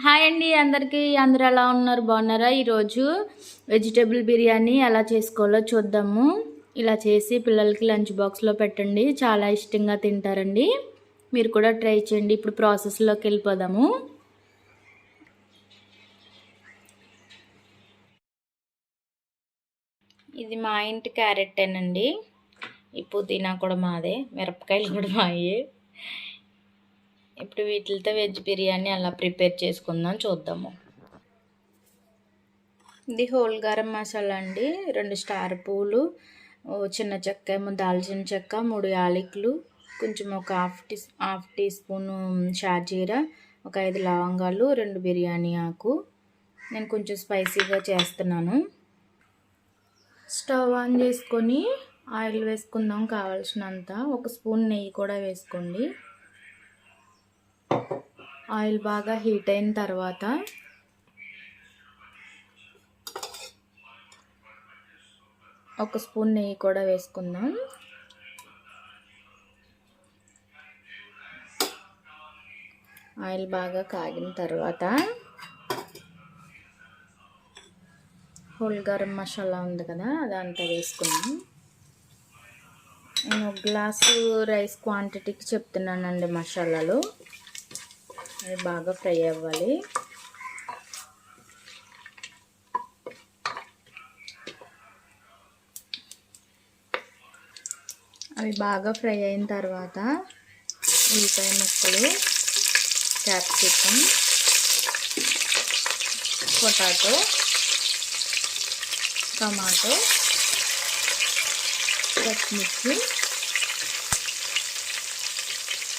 Hi అండి అందరికీ. అందరూ ఎలా ఉన్నారు? బాగున్నారా? ఈరోజు వెజిటేబుల్ బిర్యానీ ఎలా చేసుకోవాలో చూద్దాము. ఇలా చేసి పిల్లలకి లంచ్ బాక్స్లో పెట్టండి, చాలా ఇష్టంగా తింటారండి. మీరు కూడా ట్రై చేయండి. ఇప్పుడు ప్రాసెస్లోకి వెళ్ళిపోదాము. ఇది మా ఇంటి క్యారెట్టేనండి. ఈ పుదీనా కూడా మాదే, మిరపకాయలు కూడా మాయే. ఇప్పుడు వీటితో వెజ్ బిర్యానీ ఎలా ప్రిపేర్ చేసుకుందాం చూద్దాము. ఇది హోల్ గరం మసాలా అండి. 2 స్టార్ పూలు, చిన్న చెక్క ఏమో దాల్చిన చెక్క, 3 యాలకులు, కొంచెం ఒక హాఫ్ టీ స్పూను షాజీరా, ఒక 5 లవంగాలు, 2 బిర్యానీ ఆకు. నేను కొంచెం స్పైసీగా చేస్తున్నాను. స్టవ్ ఆన్ చేసుకొని ఆయిల్ వేసుకుందాం కావాల్సినంత. 1 స్పూన్ నెయ్యి కూడా వేసుకోండి. ఆయిల్ బాగా హీట్ అయిన తర్వాత ఒక స్పూన్ నెయ్యి కూడా వేసుకుందాం. ఆయిల్ బాగా కాగిన తర్వాత హోల్ గరం మసాలా ఉంది కదా, అదంతా వేసుకుందాం. నేను 1 గ్లాసు రైస్ క్వాంటిటీకి చెప్తున్నానండి మసాలాలు. అది బాగా ఫ్రై అవ్వాలి. అవి బాగా ఫ్రై అయిన తర్వాత ఉల్లిపాయ ముక్కలు, క్యాప్సికమ్, పొటాటో, టమాటో, పచ్చిమిర్చి,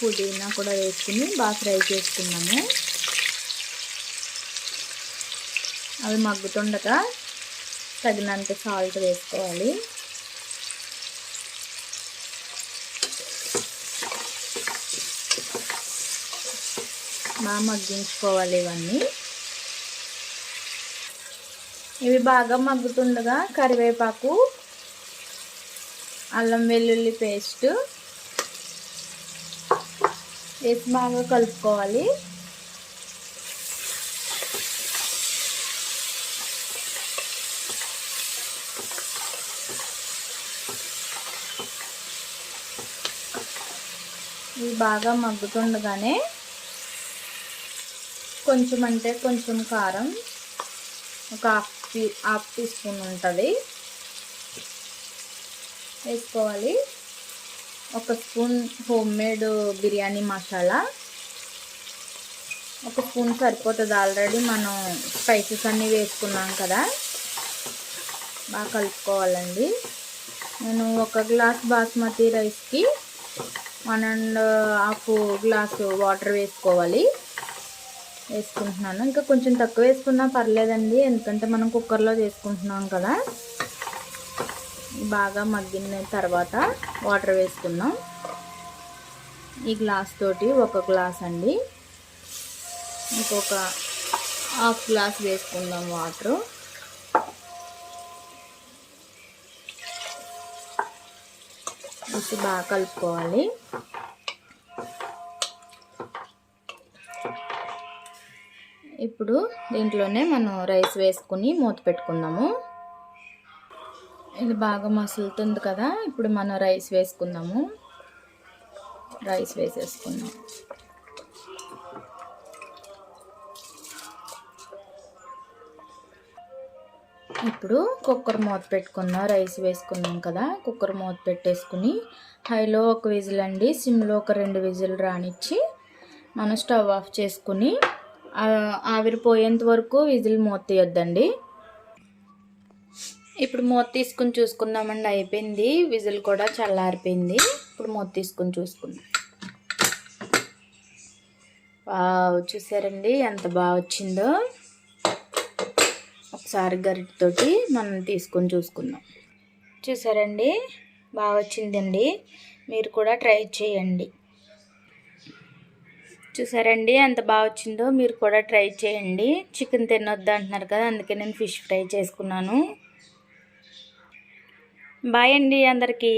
పుదీనా కూడా వేసుకుని బాగా ఫ్రై చేసుకున్నాము. అవి మగ్గుతుండగా తగినంత సాల్ట్ వేసుకోవాలి. బాగా మగ్గించుకోవాలి ఇవన్నీ. ఇవి బాగా మగ్గుతుండగా కరివేపాకు, అల్లం వెల్లుల్లి పేస్ట్ వేసి బాగా కలుపుకోవాలి. ఇవి బాగా మగ్గుతుండగానే కొంచెం అంటే కొంచెం కారం, ఒక హాఫ్ టీ స్పూన్ ఉంటుంది వేసుకోవాలి. 1 spoon home made biryani masala, 1 spoon సరిపోతుంది. ఆల్రెడీ మనం స్పైసెస్ అన్నీ వేసుకున్నాం కదా. బాగా కలుపుకోవాలండి. నేను 1 గ్లాస్ బాస్మతి రైస్కి 1.5 గ్లాసు వాటర్ వేసుకుంటున్నాను. ఇంకా కొంచెం తక్కువ వేసుకున్నా పర్లేదండి, ఎందుకంటే మనం కుక్కర్లో చేసుకుంటున్నాం కదా. బాగా మగ్గిన తర్వాత వాటర్ వేసుకుందాం. ఈ గ్లాస్ తోటి 1 గ్లాస్ అండి, ఇంకొక హాఫ్ గ్లాస్ వేసుకుందాం వాటరు. వేసి బాగా కలుపుకోవాలి. ఇప్పుడు దీంట్లోనే మనం రైస్ వేసుకుని మూత పెట్టుకుందాము. ఇది బాగా మసులుతుంది కదా, ఇప్పుడు మనం రైస్ వేసుకుందాము. రైస్ వేసేసుకుందాం. ఇప్పుడు కుక్కర్ మూత పెట్టుకుందాం. రైస్ వేసుకున్నాం కదా, కుక్కర్ మూత పెట్టేసుకుని హైలో 1 విజిల్ అండి, సిమ్లో ఒక 2 విజిల్ రానిచ్చి మనం స్టవ్ ఆఫ్ చేసుకుని ఆవిరిపోయేంత వరకు విజిల్ మూత తీయొద్దండి. ఇప్పుడు మూత తీసుకుని చూసుకుందామండి. అయిపోయింది, విజిల్ కూడా చల్లారిపోయింది. ఇప్పుడు మూత తీసుకుని చూసుకుందాం. చూసారండి ఎంత బాగా వచ్చిందో. ఒకసారి గరిటెతోటి మనం తీసుకొని చూసుకుందాం. చూసారండి బాగా వచ్చిందండి. మీరు కూడా ట్రై చేయండి. చూసారండి ఎంత బాగా వచ్చిందో, మీరు కూడా ట్రై చేయండి. చికెన్ తినొద్దు అంటున్నారు కదా, అందుకే నేను ఫిష్ ఫ్రై చేసుకున్నాను. బాయ్ అండి అందరికీ.